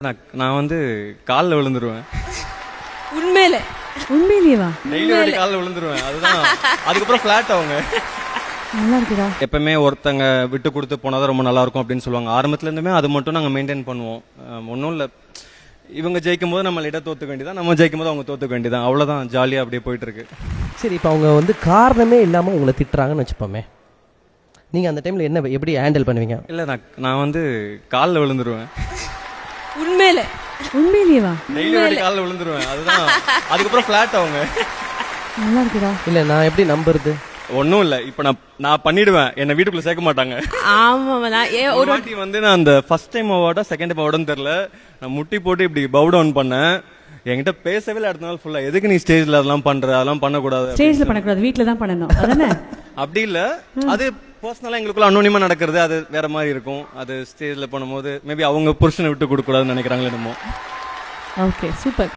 நான் வந்து காலில் விழுந்துருவேன். உண்மையில உண்மையிலேவா? டெய்லி ஒரு காலில் விழுந்துருவேன். அதுதான் அதுக்கப்புறம் ஃபிளாட் அவங்க நல்லா இருக்குதா? எப்பவுமே ஒருத்தங்க விட்டு கொடுத்து போனாதான் ரொம்ப நல்லா இருக்கும் அப்படின்னு சொல்லுவாங்க. ஆரம்பத்துல இருந்துமே அது மட்டும் நாங்க மெயின்டைன் பண்ணுவோம். ஒன்றும் இல்லை, இவங்க ஜெயிக்கும் போது நம்ம லைட்டாக தோத்துக்க வேண்டியதான், நம்ம ஜெயிக்கும் போது அவங்க தோத்துக்க வேண்டியதான், அவ்வளோதான். ஜாலியாக அப்படியே போயிட்டு இருக்கு. சரி, இப்போ அவங்க வந்து காரணமே இல்லாமல் உங்களை திட்டுறாங்கன்னு வச்சுப்போமே, நீங்கள் அந்த டைமில் என்ன எப்படி ஹேண்டில் பண்ணுவீங்க? இல்லை, நான் வந்து காலில் விழுந்துருவேன். உண்மையில உண்மையிலேவா? டெய்லி ஒரு காலில் விழுந்துருவேன். அதுதான் அதுக்கப்புறம் ஃபிளாட் அவங்க நல்லா இருக்குதா? இல்லை, நான் எப்படி நம்புறது? ஒன்றும் இல்லை, இப்போ நான் பண்ணிடுவேன், என்னை வீட்டுக்குள்ள சேர்க்க மாட்டாங்க. ஆமா நான் ஒரு வாட்டி வந்து நான் அந்த ஃபர்ஸ்ட் டைம் அவார்டா செகண்ட் டைம் அவார்டுன்னு தெரியல, நான் முட்டி போட்டு இப்படி பவ் டவுன் பண்ணேன். என்கிட்ட பேசவே இல்லை அடுத்த நாள் ஃபுல்லா. எதுக்கு நீ ஸ்டேஜ்ல அதெல்லாம் பண்ற, அதெல்லாம் பண்ணக்கூடாது. ஸ்டேஜ்ல பண்ணக்கூடாது, வீட்ல தான் பண்ணணும், அதானே? அப்படி இல்ல, அது பர்சனலா எங்களுக்குள்ள அனோனிமா நடக்கிறது, அது வேற மாதிரி இருக்கும். அது ஸ்டேஜ்ல பண்ணும்போது மேபி அவங்க புருஷனை விட்டு கொடுக்க கூடாதுன்னு நினைக்கிறாங்களே என்னமோ. Okay, super.